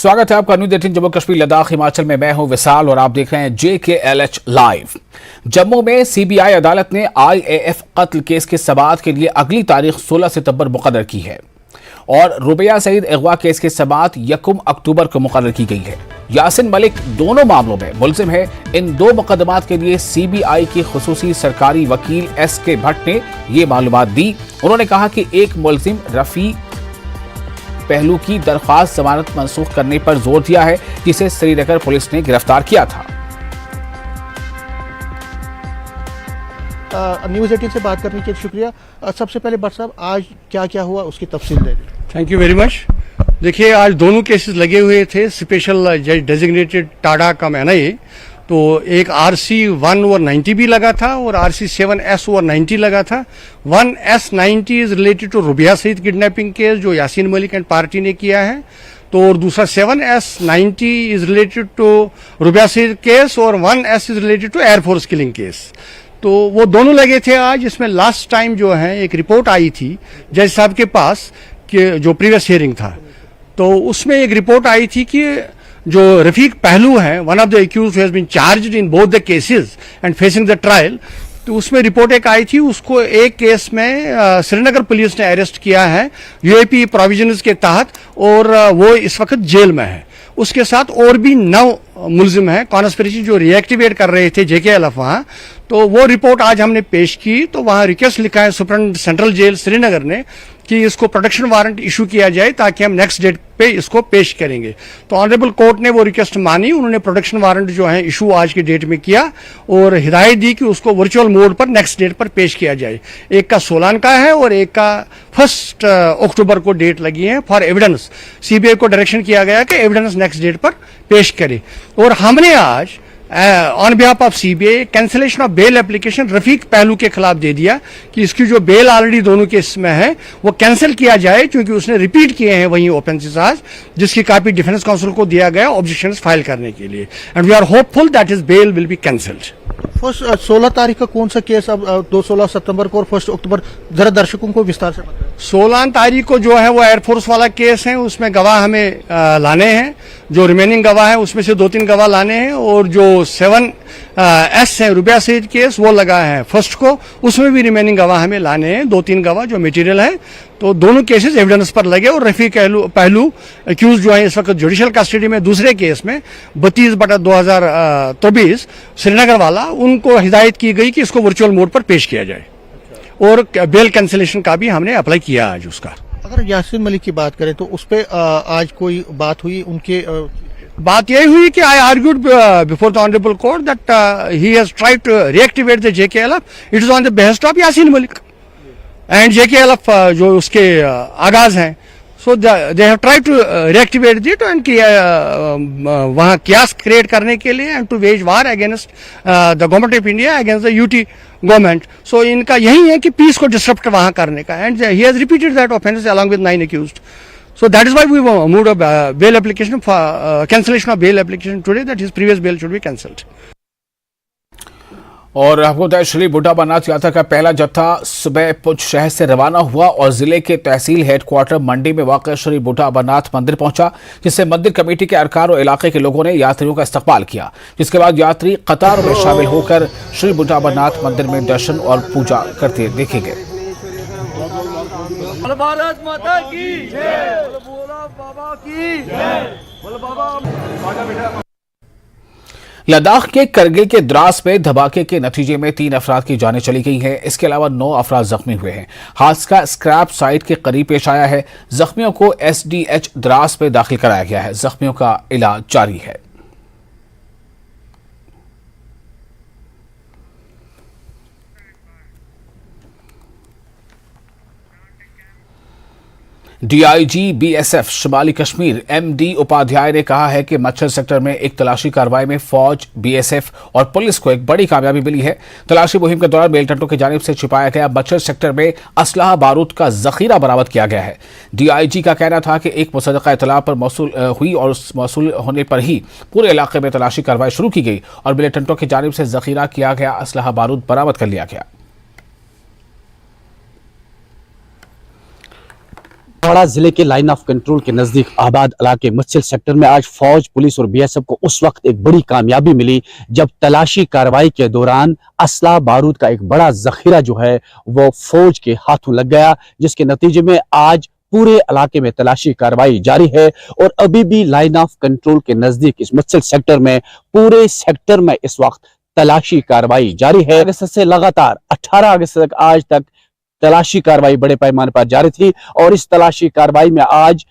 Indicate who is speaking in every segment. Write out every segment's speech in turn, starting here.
Speaker 1: स्वागत है आपका न्यूज़ 18 जम्मू कश्मीर लद्दाख हिमाचल में। मैं हूं विशाल और आप देख रहे हैं JKLH लाइव। जम्मू में CBI अदालत ने IAF कत्ल केस के समाअत के लिए अगली तारीख 16 सितंबर मुकर्रर की है और रुबैया सईद अगवा केस के समाअत 1 अक्टूबर को मुकर्रर की गई है। यासिन मलिक दोनों मामलों में मुलजिम है। इन दो मुकदमात के लिए CBI के खुसूसी सरकारी वकील SK भट्ट ने ये मालूमात दी। उन्होंने कहा कि एक मुलजिम रफी पहलू की दरख्वास्त जमानत मंसूख करने पर जोर दिया है, जिसे श्रीनगर पुलिस ने गिरफ्तार किया था।
Speaker 2: न्यूज़ 18 से बात करने के लिए शुक्रिया। सबसे पहले भट्ट साहब, आज क्या क्या हुआ उसकी तफसील दे दें।
Speaker 3: Thank you very much. देखिए, आज दोनों केसेस लगे हुए थे। स्पेशल जज डेजिग्नेटेड टाडा का NIA, तो एक RC 1 और 90 भी लगा था और RC 7S और 90 लगा था। 1S90 is related to Rubaiya Sayeed kidnapping case जो यासीन मलिक एंड पार्टी ने किया है, तो और दूसरा 7S90 is related to Rubaiya Sayeed case और 1S is related to air force killing case. तो वो दोनों लगे थे आज। इसमें लास्ट टाइम जो है एक रिपोर्ट आई थी जज साहब के पास कि जो प्रीवियस हियरिंग था, तो उसमें एक रिपोर्ट आई थी कि जो रफीक पहलू है, one of the accused who has been charged in both the cases and facing the trial, तो उसमें रिपोर्ट एक आई थी। उसको एक केस में श्रीनगर पुलिस ने अरेस्ट किया है UAP प्रोविजंस के तहत और वो इस वक्त जेल में है। उसके साथ और भी 9 मुलजिम हैं कॉन्स्पिरेसी जो रिएक्टिवेट कर रहे थे JKLF वहाँ। तो वो रिपोर्ट आज हमने पेश की, तो वहाँ रिक्वेस्ट लिखा है सुप्रीटेंडेंट सेंट्रल जेल श्रीनगर ने कि इसको प्रोटेक्शन वारंट इशू किया जाए ताकि हम नेक्स्ट डेट पे इसको पेश करेंगे। तो ऑनरेबल कोर्ट ने वो रिक्वेस्ट मानी। उन्होंने प्रोटेक्शन वारंट जो है इशू आज की डेट में किया और हिदायत दी कि उसको वर्चुअल मोड पर नेक्स्ट डेट पर पेश किया जाए। एक का 16 का है और एक का 1 अक्टूबर को डेट लगी है फॉर एविडेंस। CBI को डायरेक्शन किया गया कि एविडेंस नेक्स्ट डेट पर पेश करे। और हमने आज on behalf of CBI cancellation of bail application Rafiq पहलू के खिलाफ दे दिया कि इसकी जो बेल ऑलरेडी दोनों केस में है वो कैंसिल किया जाए, क्योंकि उसने रिपीट किए हैं वही ऑफेंसेस आज, जिसकी कॉपी डिफेंस काउंसिल को दिया गया ऑब्जेक्शंस फाइल करने के लिए। And we are hopeful that his bail will be cancelled.
Speaker 2: 16 तारीख का कौन सा केस, अब 16 सितंबर को और 1 अक्टूबर, जरा दर्शकों को विस्तार से बताएं। 16
Speaker 3: तारीख को जो है वो एयरफोर्स वाला केस है, उसमें गवाह हमें लाने हैं। जो रिमेनिंग गवाह है उसमें से 2-3 गवाह लाने हैं और जो 7S है रुबैया सईद केस वो लगा है 1 को, उसमें भी रिमेनिंग गवाह हमें लाने हैं, 2-3 गवाह जो मटेरियल है। तो दोनों केसेस एविडेंस पर लगे और रफीक पहलू एक्यूज जो है इस वक्त जुडिशियल कस्टडी में दूसरे केस में 32/2023 श्रीनगर वाला, उनको हिदायत की गई कि इसको वर्चुअल मोड पर पेश किया जाए और बेल कैंसिलेशन का भी हमने अप्लाई किया आज उसका।
Speaker 2: अगर यासिन मलिक की बात करें तो उस पर आज कोई बात हुई उनके
Speaker 3: बात यही हुई कि I argued before the honourable court that he has tried to reactivate the JKLF। It is on the behest of Yasin Malik and JKLF जो उसके आगाज हैं। So they have tried to reactivate it and वहाँ कियास क्रिएट करने के लिए and to wage war against the government of India against the UT government. So इनका यही है कि पीस को डिस्टर्ब वहाँ करने का, and he has repeated that offence along with 9 accused. So that is why we moved a bail application for cancellation of bail application today, that his previous bail should be cancelled.
Speaker 1: और आपको बताया श्री बूटा अमरनाथ यात्रा का पहला जत्था सुबह पुंछ शहर से रवाना हुआ और जिले के तहसील हेडक्वार्टर मंडी में वाक़ श्री बूटा अमरनाथ मंदिर पहुंचा, जिससे मंदिर कमेटी के अरकान और इलाके के लोगों ने यात्रियों का इस्तकबाल किया, जिसके बाद यात्री कतार में शामिल होकर श्री बूटा अमरनाथ मंदिर में दर्शन और पूजा करते देखे गए।
Speaker 4: भारत माता की जय, बोला बाबा की जय, बोला बाबा।
Speaker 1: लद्दाख के करगिल के द्रास में धमाके के नतीजे में 3 अफराद की जानें चली गई हैं। इसके अलावा 9 अफराद जख्मी हुए हैं। हादसा स्क्रैप साइट के करीब पेश आया है। जख्मियों को SDH द्रास में दाखिल कराया गया है। जख्मियों का इलाज जारी है। DIG BSF शिमाली कश्मीर MD उपाध्याय ने कहा है कि मच्छर सेक्टर में एक तलाशी कार्रवाई में फौज, BSF और पुलिस को एक बड़ी कामयाबी मिली है। तलाशी मुहिम के दौरान बेलटंटों की जानिब से छिपाया गया मच्छर सेक्टर में असलहा बारूद का जखीरा बरामद किया गया है। DIG का कहना था कि एक मुसद्दक़ा इत्तला पर मौसूल हुई और उस मौसूल होने पर ही पूरे इलाके में तलाशी कार्रवाई शुरू की गई और बेलटंटों की जानिब से जखीरा किया गया असलहा बारूद बरामद कर लिया गया।
Speaker 5: कुपवाड़ा जिले के लाइन ऑफ कंट्रोल के नजदीक आबाद इलाके मुच्छिल सेक्टर में आज फौज, पुलिस और बीएसएफ को उस वक्त एक बड़ी कामयाबी मिली जब तलाशी कार्रवाई के दौरान असला बारूद का एक बड़ा जखीरा जो है वो फौज के हाथों लग गया, जिसके नतीजे में आज पूरे इलाके में तलाशी कार्रवाई जारी है और अभी भी लाइन ऑफ कंट्रोल के नजदीक इस मुच्छिल सेक्टर में पूरे सेक्टर में इस वक्त तलाशी कार्रवाई जारी है। अगस्त से लगातार 18 अगस्त तक आज तक तलाशी कार्रवाई बड़े पैमाने पर जारी थी और इस तलाशी कार्रवाई में आज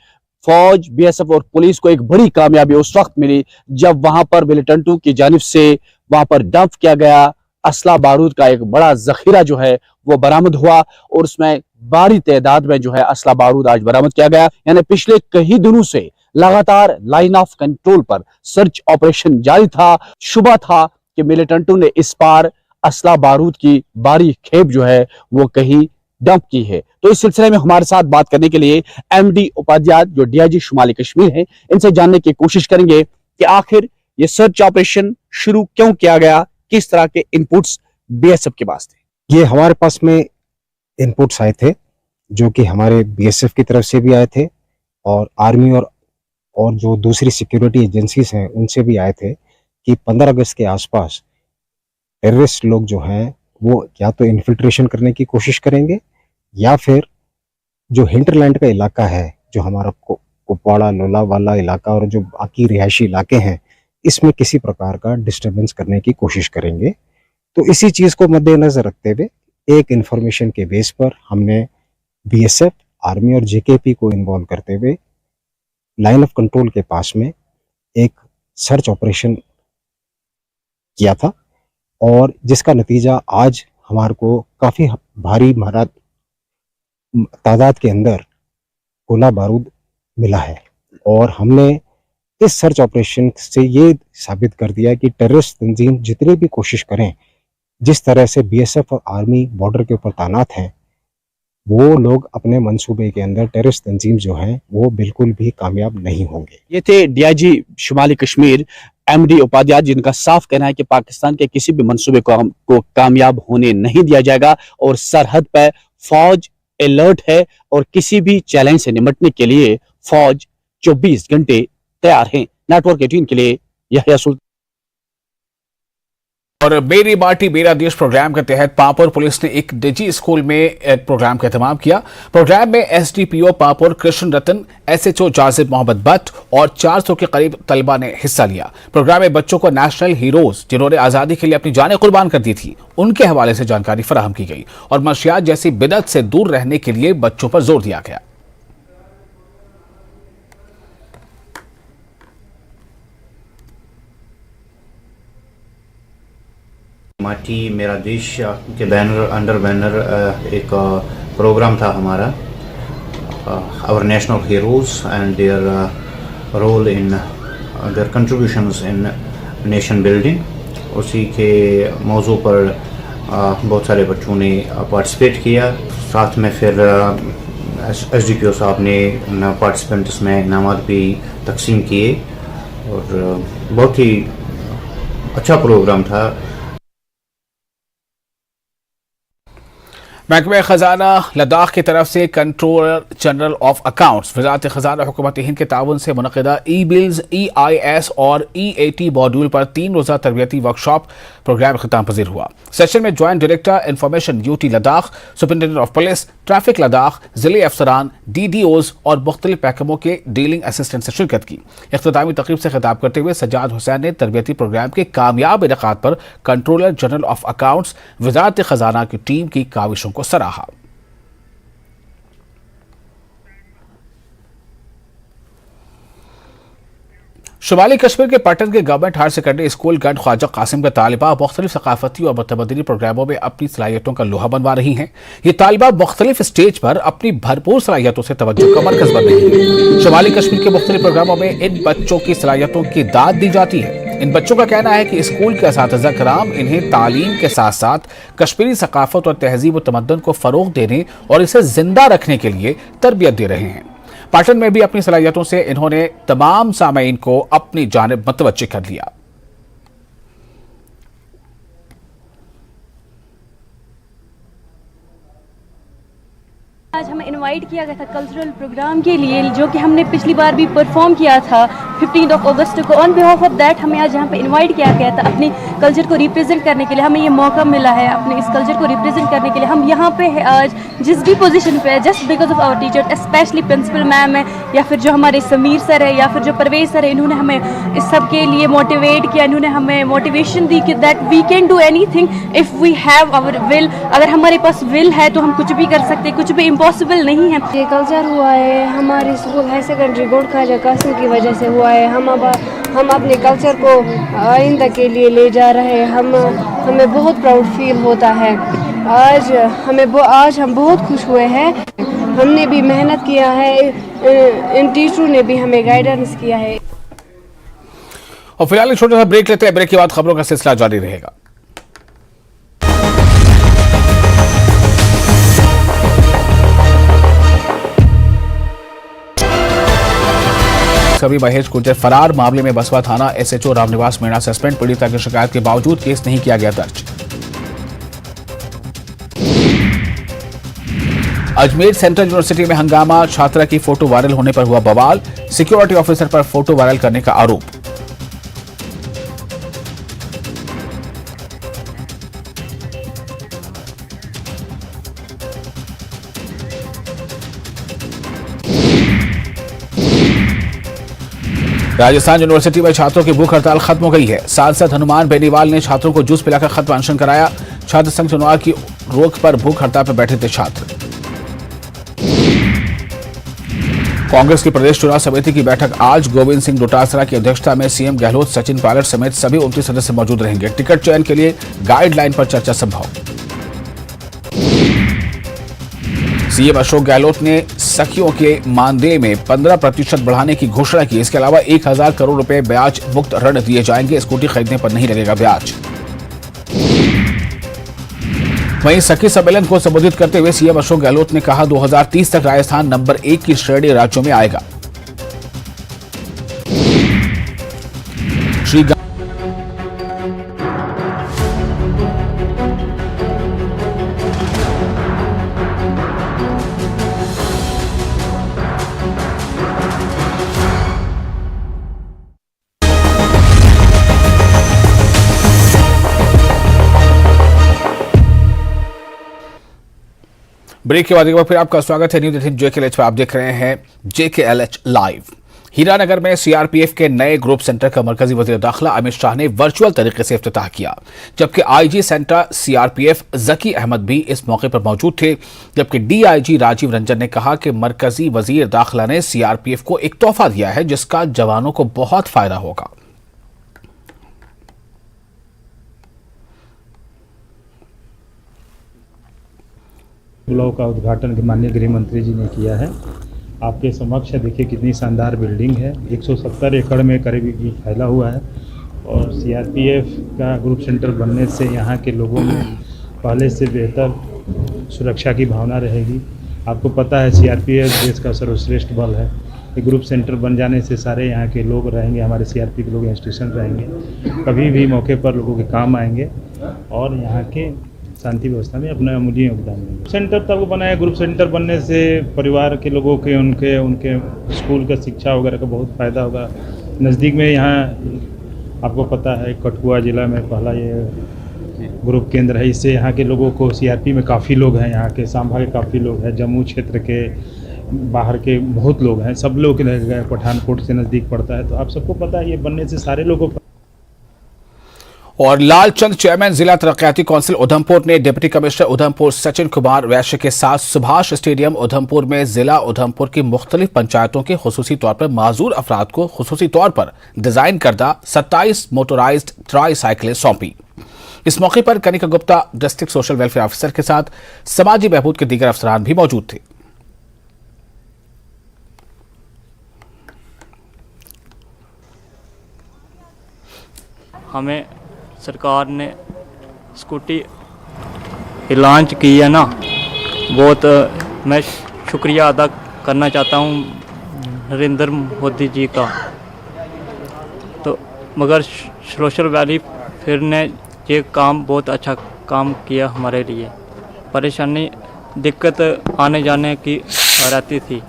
Speaker 5: फौज, बीएसएफ और पुलिस को एक बड़ी कामयाबी उस वक्त मिली जब वहां पर मिलिटेंटों की जानिब से वहां पर डंप किया गया असला बारूद का एक बड़ा जखीरा जो है वो बरामद हुआ और उसमें भारी तादाद में जो है असला बारूद आज बरामद किया गया। यानी पिछले कई दिनों से लगातार लाइन ऑफ कंट्रोल पर सर्च ऑपरेशन जारी था। शुबा था कि मिलिटेंटों ने इस बार असला बारूद की भारी खेप जो है वो कहीं डंप की है। तो इस सिलसिले में हमारे साथ बात करने के लिए एमडी उपाध्याय जो डीआईजी शुमाली कश्मीर हैं, इनसे जानने की कोशिश करेंगे कि आखिर ये सर्च ऑपरेशन शुरू क्यों किया गया, किस तरह के इनपुट्स बीएसएफ के पास थे।
Speaker 6: ये हमारे पास में इनपुट्स आए थे जो कि हमारे बीएसएफ की तरफ से भी आए थे और आर्मी और जो दूसरी सिक्योरिटी एजेंसीज हैं उनसे भी आए थे कि 15 अगस्त के आसपास टेररिस्ट लोग जो हैं वो या तो इन्फिल्ट्रेशन करने की कोशिश करेंगे या फिर जो हिंटरलैंड का इलाका है, जो हमारा कुपवाड़ा, लोलावाला इलाका और जो बाकी रिहायशी इलाके हैं, इसमें किसी प्रकार का डिस्टर्बेंस करने की कोशिश करेंगे। तो इसी चीज़ को मद्देनजर रखते हुए एक इंफॉर्मेशन के बेस पर हमने बीएसएफ, आर्मी और जेकेपी को इन्वॉल्व करते हुए लाइन ऑफ कंट्रोल के पास में एक सर्च ऑपरेशन किया था और जिसका नतीजा आज हमारे को काफ़ी भारी तादाद के अंदर गोला बारूद मिला है और हमने इस सर्च ऑपरेशन से ये साबित कर दिया कि टेररिस्ट तंजीम जितनी भी कोशिश करें, जिस तरह से बीएसएफ और आर्मी बॉर्डर के ऊपर तैनात हैं, वो लोग अपने मंसूबे के अंदर टेररिस्ट तंजीम जो हैं वो बिल्कुल भी कामयाब नहीं होंगे।
Speaker 5: ये थे डीआईजी शुमाली कश्मीर एमडी उपाध्याय, जिनका साफ कहना है कि पाकिस्तान के किसी भी मंसूबे को कामयाब होने नहीं दिया जाएगा और सरहद पर फौज अलर्ट है और किसी भी चैलेंज से निपटने के लिए फौज 24 घंटे तैयार है। नेटवर्क 18 के लिए यहया सुल्तान।
Speaker 1: और मेरी माटी मेरा देश प्रोग्राम के तहत पापुर पुलिस ने एक निजी स्कूल में एक प्रोग्राम का एहतमाम किया। प्रोग्राम में एसडीपीओ पापुर कृष्ण रतन, एसएचओ जाजिब मोहम्मद भट्ट और 400 के करीब तलबा ने हिस्सा लिया। प्रोग्राम में बच्चों को नेशनल हीरोज जिन्होंने आजादी के लिए अपनी जानें कुर्बान कर दी थी उनके हवाले से जानकारी फराहम की गई और मंशियात जैसी बिदअत से दूर रहने के लिए बच्चों पर जोर दिया गया।
Speaker 7: माटी मेरा देश के बैनर अंडर बैनर एक प्रोग्राम था हमारा, our national heroes and their role in their contributions in nation building. उसी के मौजू पर बहुत सारे बच्चों ने पार्टिसिपेट किया। साथ में फिर एसडीपीओ साहब ने पार्टिसिपेंट्स में इनामात भी तकसीम किए और बहुत ही अच्छा प्रोग्राम था।
Speaker 1: महकमा खजाना लद्दाख की तरफ से कंट्रोलर जनरल ऑफ अकाउंट्स वजारत खजाना हुकूमत हिंद के ताउन से मुनक़िदा ई बिल्स, EIS और EAT मॉड्यूल पर 3 रोज़ा तरबियती वर्कशॉप प्रोग्राम ख़िताम पजीर हुआ। सेशन में joint director information UT Ladakh, superintendent of police, traffic Ladakh, ज़िले अफसरान, DDOs और मुख्तलिफ महकमों के डीलिंग असिस्टेंट से शिरकत की। इख्तितामी तकरीब से खिताब करते हुए सज्जाद हुसैन ने तरबियती प्रोग्राम के कामयाब इनेकाद पर कंट्रोलर जनरल ऑफ अकाउंट्स वजारत खजाना की टीम की काविशों को सराहा। शुमाली कश्मीर के पटन के government higher secondary school Gund Khwaja Qasim का तालिबा मुख्तलिफ सकाफती और मुतबदली प्रोग्रामों में अपनी सलाहियतों का लोहा बनवा रही हैं। ये तालिबा मुख्तलिफ स्टेज पर अपनी भरपूर सलाहियतों से तवज्जो का मरकज बन रही है। शुमाली कश्मीर के मुख्तलिफ प्रोग्रामों में इन बच्चों की सलाहियतों की दाद दी जाती है। इन बच्चों का कहना है कि स्कूल के असातिज़ा कराम इन्हें तालीम के साथ साथ कश्मीरी सकाफत और तहजीब व तमद्दुन को फरोग देने और इसे जिंदा रखने के लिए तरबियत दे रहे हैं। पाटन में भी अपनी सलाहियतों से इन्होंने तमाम सामईन को अपनी जानिब मतवज्जे कर लिया।
Speaker 8: आज हमें इनवाइट किया गया था कल्चरल प्रोग्राम के लिए, जो कि हमने पिछली बार भी परफॉर्म किया था 15 अगस्त को। ऑन बिहाफ ऑफ दैट हमें आज यहाँ पे इनवाइट किया गया था अपने कल्चर को रिप्रेजेंट करने के लिए। हमें ये मौका मिला है अपने इस कल्चर को रिप्रेजेंट करने के लिए। हम यहाँ पे है आज जिस भी पोजीशन पे है, just because of our teacher, specially principal ma'am है या फिर जो हमारे समीर सर है या फिर जो परवेज सर है, इन्होंने हमें इस सब के लिए मोटिवेट किया। इन्होंने हमें मोटिवेशन दी कि that we can do anything if we have our will. अगर हमारे पास विल है तो हम कुछ भी कर सकते हैं, कुछ भी इम्पॉसिबल नहीं है।
Speaker 9: ये कल्चर हुआ है हमारे school high secondary Gond Khwaja Qasim की वजह से हुआ है। हम अपने कल्चर को आइंदा के लिए ले जा रहे हैं। हमें बहुत प्राउड फील होता है। आज हम बहुत खुश हुए हैं। हमने भी मेहनत किया है, इन टीचरों ने भी हमें गाइडेंस किया है।
Speaker 1: और फिलहाल एक छोटा सा ब्रेक लेते हैं। ब्रेक के बाद खबरों का सिलसिला जारी रहेगा। कभी महेश गुर्जर फरार मामले में बसवा थाना एसएचओ रामनिवास मीणा सस्पेंड। पीड़िता की शिकायत के बावजूद केस नहीं किया गया दर्ज। अजमेर सेंट्रल यूनिवर्सिटी में हंगामा, छात्रा की फोटो वायरल होने पर हुआ बवाल। सिक्योरिटी ऑफिसर पर फोटो वायरल करने का आरोप। राजस्थान यूनिवर्सिटी में छात्रों की भूख हड़ताल खत्म हो गई है। सांसद हनुमान बेनीवाल ने छात्रों को जूस पिलाकर खत्म अनशन कराया। छात्र संघ चुनाव की रोक पर भूख हड़ताल पर बैठे थे छात्र। कांग्रेस की प्रदेश चुनाव समिति की बैठक आज। गोविंद सिंह डोटासरा की अध्यक्षता में सीएम गहलोत, सचिन पायलट समेत सभी 29 सदस्य मौजूद रहेंगे। टिकट चयन के लिए गाइडलाइन पर चर्चा संभव। सीएम अशोक गहलोत ने सखियों के मानदेय में 15% बढ़ाने की घोषणा की। इसके अलावा 1000 करोड़ रुपए ब्याज मुक्त ऋण दिए जाएंगे। स्कूटी खरीदने पर नहीं लगेगा ब्याज। वहीं सखी सम्मेलन को संबोधित करते हुए सीएम अशोक गहलोत ने कहा 2030 तक राजस्थान नंबर 1 की श्रेणी राज्यों में आएगा। श्री ब्रेक के बाद एक बार फिर आपका स्वागत है न्यूज़ 18 JKLH पर। आप देख रहे हैं JKLH लाइव। हीरानगर में सीआरपीएफ के नए ग्रुप सेंटर का मरकजी वजीर दाखिला अमित शाह ने वर्चुअल तरीके से इफ्तिताह किया, जबकि आईजी सेंटर सीआरपीएफ जकी अहमद भी इस मौके पर मौजूद थे। जबकि डीआईजी राजीव रंजन ने कहा कि मरकजी वजीर दाखिला ने सीआरपीएफ को एक तोहफा दिया है जिसका जवानों को बहुत फायदा होगा।
Speaker 10: ब्लॉक का उद्घाटन माननीय गृह मंत्री जी ने किया है। आपके समक्ष देखिए कितनी शानदार बिल्डिंग है। 170 एकड़ में करीब फैला हुआ है और सीआरपीएफ का ग्रुप सेंटर बनने से यहाँ के लोगों में पहले से बेहतर सुरक्षा की भावना रहेगी। आपको पता है सीआरपीएफ देश का सर्वश्रेष्ठ बल है। ये ग्रुप सेंटर बन जाने से सारे यहाँ के लोग रहेंगे, हमारे सीआरपी के लोग इंस्टीट्यूशन रहेंगे, कभी भी मौके पर लोगों के काम आएंगे और यहाँ के शांति व्यवस्था में अपना अमूल्य योगदान देंगे। सेंटर तब बनाया, ग्रुप सेंटर बनने से परिवार के लोगों के उनके स्कूल का शिक्षा वगैरह का बहुत फ़ायदा होगा। नज़दीक में यहाँ आपको पता है कठुआ जिला में पहला ये ग्रुप केंद्र है। इससे यहाँ के लोगों को सीआरपी में काफ़ी लोग हैं, यहाँ के सांभा के काफ़ी लोग हैं, जम्मू क्षेत्र के बाहर के बहुत लोग हैं, सब लोग रह गए। पठानकोट से नज़दीक पड़ता है, तो आप सबको पता है ये बनने से सारे लोगों को।
Speaker 1: और लालचंद चेयरमैन जिला तरक्याती काउंसिल उधमपुर ने डिप्टी कमिश्नर उधमपुर सचिन कुमार वैश्य के साथ सुभाष स्टेडियम उधमपुर में जिला उधमपुर की मुख्तलिफ पंचायतों के खुसूसी तौर पर माजूर अफराद को खुसूसी तौर पर डिजाइन करदा 27 मोटराइज्ड ट्राई साइकिलें सौंपी। इस मौके पर Kanika Gupta district social welfare officer के साथ समाजी बहबूद के दीगर अफसरान भी मौजूद थे।
Speaker 11: हमें सरकार ने स्कूटी लॉन्च की है ना, बहुत मैं शुक्रिया अदा करना चाहता हूँ नरेंद्र मोदी जी का। तो मगर सोशल वेलफेयर ने ये काम बहुत अच्छा काम किया हमारे लिए। परेशानी दिक्कत आने जाने की रहती थी।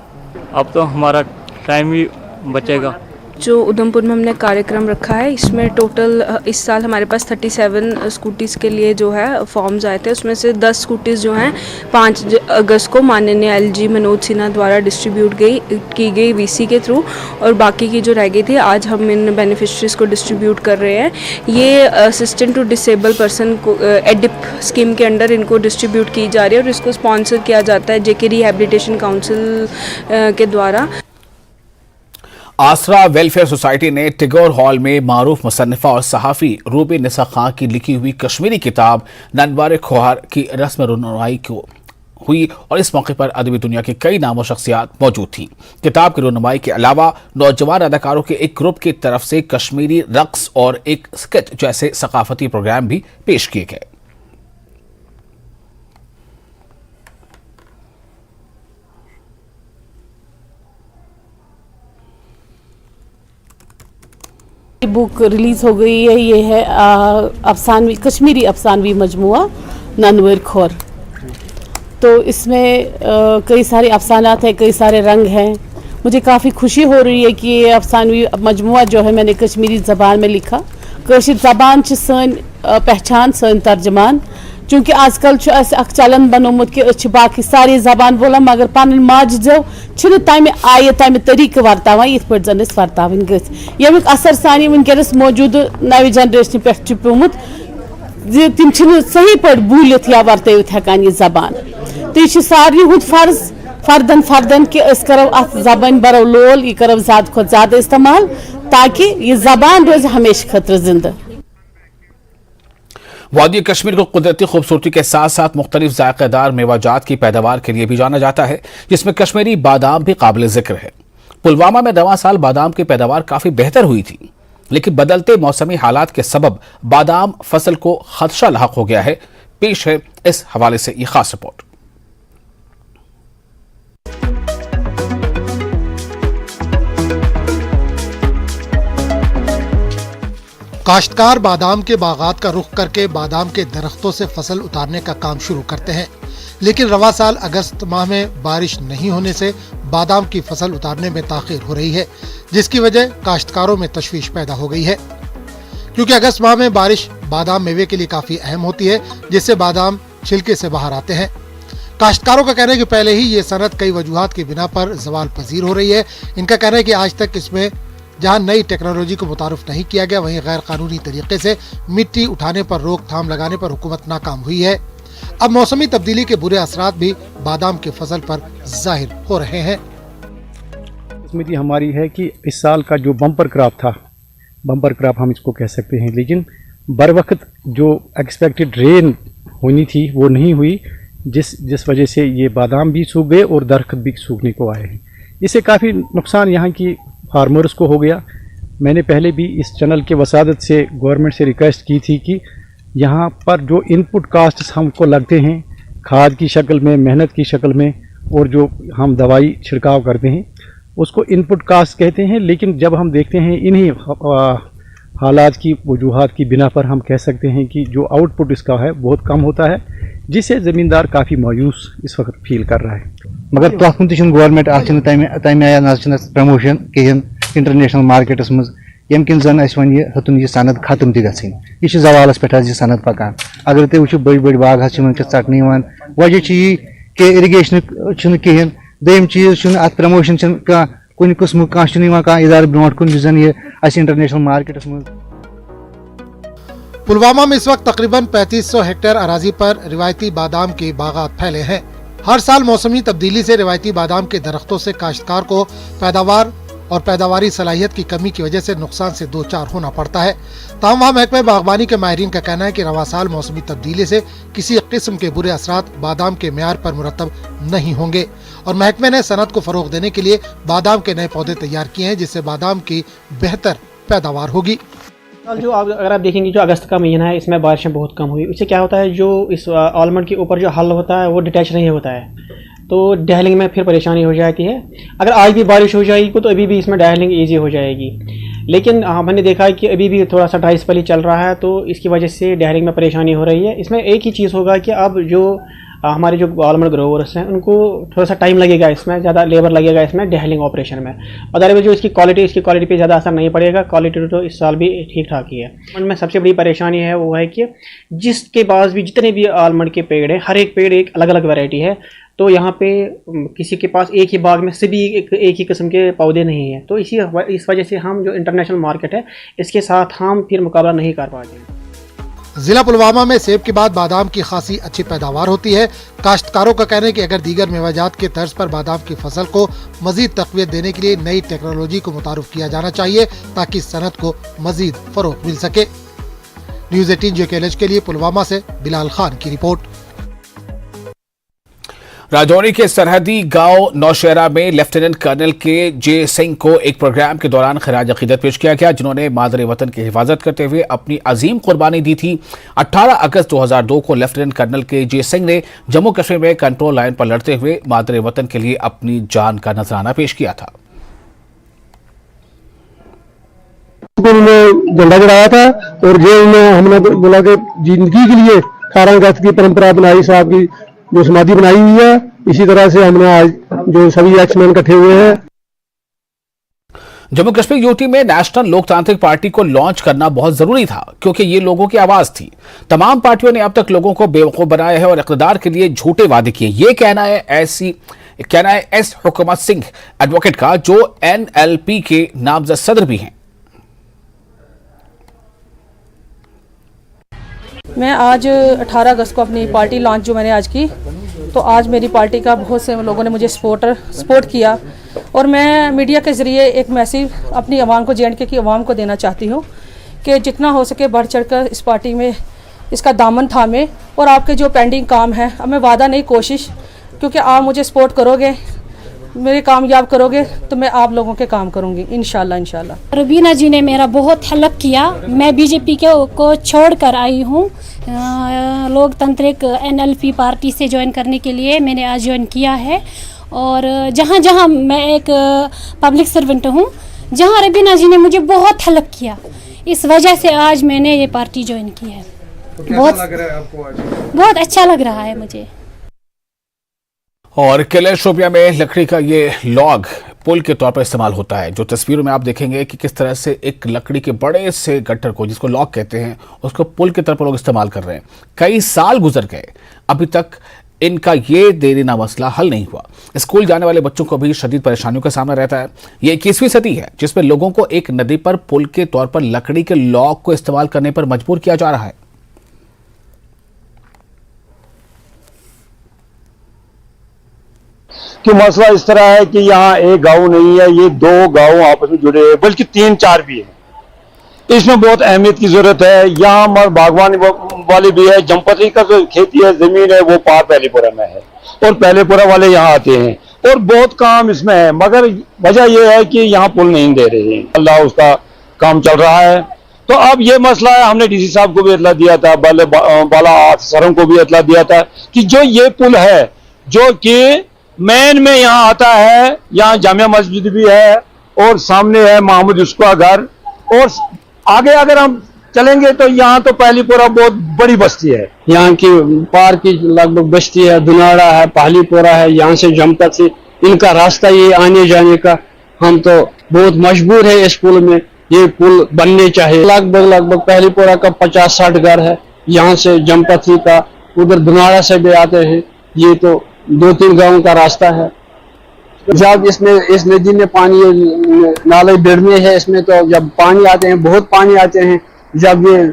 Speaker 11: अब तो हमारा टाइम भी बचेगा।
Speaker 9: जो उधमपुर में हमने कार्यक्रम रखा है, इसमें टोटल इस साल हमारे पास 37 स्कूटीज़ के लिए जो है फॉर्म्स आए थे। उसमें से 10 स्कूटीज़ जो हैं 5 अगस्त को माननीय LG मनोज सिन्हा द्वारा डिस्ट्रीब्यूट की गई VC के थ्रू, और बाकी की जो रह गई थी आज हम इन बेनिफिशरीज़ को डिस्ट्रीब्यूट कर रहे हैं। ये असिस्टेंट टू डिसेबल पर्सन को एडिप स्कीम के अंडर इनको डिस्ट्रीब्यूट की जा रही है और इसको स्पॉन्सर किया जाता है JK रिहैबिलिटेशन काउंसिल के द्वारा।
Speaker 1: आसरा वेलफेयर सोसाइटी ने टिगोर हॉल में मारूफ मुसन्निफा और सहाफ़ी रूबी निसा खां की लिखी हुई कश्मीरी किताब ननवार खोहार की रस्म रुनमाई को हुई और इस मौके पर अदबी दुनिया की कई नामो शख्सियात मौजूद थीं। किताब की रुनमाई के अलावा नौजवान अदाकारों के एक ग्रुप की तरफ से कश्मीरी रक्स और एक स्केच जैसे सकाफती प्रोग्राम भी पेश किए गए।
Speaker 12: बुक रिलीज़ हो गई है। ये है अफसानवी कश्मीरी अफसानवी मजमुआ ननवर खोर। तो इसमें कई सारे अफसानात हैं, कई सारे रंग हैं। मुझे काफ़ी खुशी हो रही है कि ये अफसानवी मजमुआ जो है मैंने कश्मीरी ज़बान में लिखा। कश्मीर ज़बान सन पहचान सन तर्जमान, चूँकि आजकल चलन बनोमुत कि बाकी सारी जबान बोला मगर पन माजो तमें आय तमें तरीक वर्तावान ये पे जन वर्तावन गमिक असर सानी वनकस मौजूद नव जनरेशन पे पेमुत तम सही पे भूलित या वर्त हेकान यह जबान। तो यह सारे हुद फर्ज फर्दन कि करो अत जबान बरो लोल, यह करो ज्यादा खुद ज्यादा इस्तेमाल ताकि यह जबान रोज हमेशा खतर जिंदा।
Speaker 1: वादी कश्मीर को कुदरती खूबसूरती के साथ साथ मुख्तलिफ जायकेदार मेवाजात की पैदावार के लिए भी जाना जाता है, जिसमें कश्मीरी बादाम भी काबिल जिक्र है। पुलवामा में रवां साल बादाम की पैदावार काफी बेहतर हुई थी, लेकिन बदलते मौसमी हालात के सबब बादाम फसल को खदशा लाहक हो गया है। पेश है इस हवाले से यह खास रिपोर्ट।
Speaker 2: काश्तकार बादाम के बागात का रुख करके बादाम के दरख्तों से फसल उतारने का काम शुरू करते हैं, लेकिन रवा साल अगस्त माह में बारिश नहीं होने से बादाम की फसल उतारने में ताखीर हो रही है, जिसकी वजह काश्तकारों में तशवीश पैदा हो गई है। क्योंकि अगस्त माह में बारिश बादाम मेवे के लिए काफी अहम होती है, जिससे बादाम छिलके से बाहर आते हैं। काश्तकारों का कहना है कि पहले ही ये सनत कई वजूहात की बिना पर जवाल पजीर हो रही है। इनका कहना है कि आज तक इसमें जहां नई टेक्नोलॉजी को मुतारुफ नहीं किया गया, वहीं गैर कानूनी तरीके से मिट्टी उठाने पर रोकथाम लगाने पर हुकूमत नाकाम हुई है। अब मौसमी तब्दीली के बुरे असरात भी बादाम की फसल पर जाहिर हो रहे हैं।
Speaker 13: किस्मती हमारी है कि इस साल का जो बम्पर क्रॉप था, बम्पर क्रॉप हम इसको कह सकते हैं, लेकिन बर वक्त जो एक्सपेक्टेड रेन होनी थी वो नहीं हुई, जिस वजह से ये बादाम भी सूख गए और दरख्त भी सूखने को आए हैं। इससे काफ़ी नुकसान यहाँ की फार्मर्स को हो गया। मैंने पहले भी इस चैनल के वसादत से गवर्नमेंट से रिक्वेस्ट की थी कि यहाँ पर जो इनपुट कास्ट्स हमको लगते हैं खाद की शक्ल में, मेहनत की शक्ल में, और जो हम दवाई छिड़काव करते हैं उसको इनपुट कास्ट कहते हैं, लेकिन जब हम देखते हैं इन्हीं हालात की वजूहात की बिना पर हम कह सकते हैं कि जो आउटपुट इसका है बहुत कम होता है, जिससे ज़मींदार काफ़ी मायूस इस वक्त फील कर रहा है।
Speaker 14: मगर तथ गवर्नमेंट तमें आया ना प्रमोशन कहें इंटरनेशनल मार्केटस मज यम किन जन वन हतुन यह सनद खत्म तह यह जवालस पे यह सनद पकान। अगर तुम वो बड़ बड़ बाग चटने वजह यह कि इरीगेशन कहें, दम चीज अत प्रमोशन कुन किस्म कह इदार ब्रो कुन जन यह इंटरनेशनल मार्केटस मज।
Speaker 2: पुलवामा में इस वक्त तकरीबन 3500 हेक्टेयर अराजी पर रिवायती बादाम के बागात फैले हैं। हर साल मौसमी तब्दीली से रिवायती बादाम के दरख्तों से काश्तकार को पैदावार और पैदावारी सलाहियत की कमी की वजह से नुकसान से दो चार होना पड़ता है। ताहम वहाँ महकमे बागबानी के माहिरीन का कहना है कि रवा साल मौसमी तब्दीली से किसी किस्म के बुरे असरात बादाम के म्यार पर मुरतब नहीं होंगे, और महकमे ने सनत को फरोग देने के लिए बादाम के नए पौधे तैयार किए हैं, जिससे बादाम की बेहतर पैदावार होगी।
Speaker 15: जो अगर आप देखेंगे जो अगस्त का महीना है, इसमें बारिशें बहुत कम हुई। इससे क्या होता है, जो इस आलमंड के ऊपर जो हल होता है वो डिटैच नहीं होता है, तो डहलिंग में फिर परेशानी हो जाती है। अगर आज भी बारिश हो जाएगी तो अभी भी इसमें डहलिंग ईजी हो जाएगी, लेकिन हमने देखा है कि अभी भी थोड़ा सा ड्राई स्पेल ही चल रहा है, तो इसकी वजह से डहलिंग में परेशानी हो रही है। इसमें एक ही चीज़ होगा कि अब जो हमारे जो आलमंड ग्रोवर्स हैं उनको थोड़ा सा टाइम लगेगा, इसमें ज़्यादा लेबर लगेगा इसमें डेहलिंग ऑपरेशन में। अदरवाइज जो इसकी क्वालिटी पे ज़्यादा असर नहीं पड़ेगा। क्वालिटी तो इस साल भी ठीक ठाक ही है। उनमें सबसे बड़ी परेशानी है वो है कि जिसके पास भी जितने भी आलमंड के पेड़ हैं, हर एक पेड़ एक अलग अलग वैरायटी है। तो यहाँ पे किसी के पास एक ही बाग में सभी एक ही किस्म के पौधे नहीं हैं। तो इस वजह से हम जो इंटरनेशनल मार्केट है इसके साथ हम फिर मुकाबला नहीं कर पाते हैं।
Speaker 2: जिला पुलवामा में सेब के बाद बादाम की खासी अच्छी पैदावार होती है। काश्तकारों का कहना है कि अगर दीगर मेवाजात के तर्ज पर बादाम की फसल को मजीद तकवीत देने के लिए नई टेक्नोलॉजी को मुतारुफ किया जाना चाहिए ताकि सनत को मजीद फरोग मिल सके। न्यूज़ 18 JKLH के लिए पुलवामा से बिलाल खान की रिपोर्ट।
Speaker 1: राजौरी के सरहदी गांव नौशहरा में लेफ्टिनेंट कर्नल के जे सिंह को एक प्रोग्राम के दौरान खराज अकीदत पेश किया गया, जिन्होंने मादरे वतन की हिफाजत करते हुए अपनी अजीम कुर्बानी दी थी। 18 अगस्त 2002 को लेफ्टिनेंट कर्नल के जे सिंह ने जम्मू कश्मीर में कंट्रोल लाइन पर लड़ते हुए मादरे वतन के लिए अपनी जान का नजराना पेश किया था।
Speaker 16: झंडा चढ़ाया था और जेल में हमने बोला कि जिंदगी के लिए 18 अगस्त की परंपरा बनाई, साहब की जो समाधि बनाई हुई है, इसी तरह से हमने आज जो सभी एक्समैन इकट्ठे हुए हैं।
Speaker 1: जम्मू कश्मीर यूटी में नेशनल लोकतांत्रिक पार्टी को लॉन्च करना बहुत जरूरी था, क्योंकि ये लोगों की आवाज थी। तमाम पार्टियों ने अब तक लोगों को बेवकूफ बनाया है और इक़्तिदार के लिए झूठे वादे किए। ये कहना है एस हुकूमत सिंह एडवोकेट का, जो NLP के नामजद सदर भी हैं।
Speaker 17: मैं आज 18 अगस्त को अपनी पार्टी लॉन्च जो मैंने आज की, तो आज मेरी पार्टी का बहुत से लोगों ने मुझे सपोर्ट किया और मैं मीडिया के ज़रिए एक मैसेज अपनी आवाम को, JNK की आवाम को देना चाहती हूँ कि जितना हो सके बढ़ चढ़ कर इस पार्टी में इसका दामन थामे और आपके जो पेंडिंग काम है, अब मैं वादा नहीं कोशिश, क्योंकि आप मुझे सपोर्ट करोगे, मेरे कामयाब करोगे तो मैं आप लोगों के काम करूंगी इंशाल्लाह।
Speaker 18: रुबीना जी ने मेरा बहुत हेल्प किया। मैं बीजेपी को छोड़कर आई हूँ, लोकतांत्रिक NLP पार्टी से ज्वाइन करने के लिए मैंने आज ज्वाइन किया है। और जहाँ जहाँ मैं एक पब्लिक सर्वेंट हूँ, जहाँ रुबीना जी ने मुझे बहुत हेल्प किया, इस वजह से आज मैंने ये पार्टी ज्वाइन की है।
Speaker 4: तो कैसा लग रहा है आपको आज?
Speaker 18: बहुत अच्छा लग रहा है मुझे।
Speaker 1: और किले शोपिया में लकड़ी का ये लॉग पुल के तौर पर इस्तेमाल होता है, जो तस्वीरों में आप देखेंगे कि किस तरह से एक लकड़ी के बड़े से गट्ठर को, जिसको लॉग कहते हैं, उसको पुल के तौर पर लोग इस्तेमाल कर रहे हैं। कई साल गुजर गए, अभी तक इनका ये देरीना मसला हल नहीं हुआ। स्कूल जाने वाले बच्चों को भी शदीद परेशानियों का सामना रहता है। ये 21वीं सदी है जिसमें लोगों को एक नदी पर पुल के तौर पर लकड़ी के लॉग को इस्तेमाल करने पर मजबूर किया जा रहा है।
Speaker 19: कि मसला इस तरह है कि यहाँ एक गांव नहीं है, ये 2 गांव आपस में जुड़े हैं, बल्कि 3-4 भी है। इसमें बहुत अहमियत की जरूरत है। यहाँ बागवानी वाले भी है, जमपत्री का जो खेती है, जमीन है, वो पार पहलेपुरा में है और पहलेपुरा वाले यहाँ आते हैं और बहुत काम इसमें है, मगर वजह यह है कि यहाँ पुल नहीं दे रहे हैं। अल्लाह उसका काम चल रहा है। तो अब ये मसला है, हमने DC साहब को भी इतला दिया था, बाला अफसरों को भी इतला दिया था कि जो ये पुल है, जो कि मेन में यहाँ आता है, यहाँ जामिया मस्जिद भी है और सामने है महमूद उसका घर, और आगे अगर हम चलेंगे तो यहाँ तो पहलीपुरा बहुत बड़ी बस्ती है।
Speaker 16: यहाँ की पार की लगभग बस्ती है, दुनाड़ा है, पहलीपुरा है, यहाँ से जमपत से इनका रास्ता ये आने जाने का। हम तो बहुत मजबूर है, इस पुल में ये पुल बनने चाहिए। लगभग पहलीपुरा का 50-60 घर है, यहाँ से जमपथी का, उधर दुनाड़ा से भी आते हैं। ये तो 2-3 गांवों का रास्ता है। जब इसमें इस नदी में पानी नाले बिड़ने हैं, इसमें तो जब पानी आते हैं, बहुत पानी आते हैं, जब ये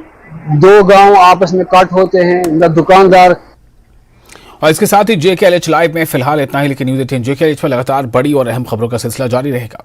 Speaker 16: 2 गांव आपस में कट होते हैं, दुकानदार।
Speaker 1: और इसके साथ ही JKLH लाइव में फिलहाल इतना ही, लेकिन न्यूज़ 18 JKLH पर लगातार बड़ी और अहम खबरों का सिलसिला जारी रहेगा।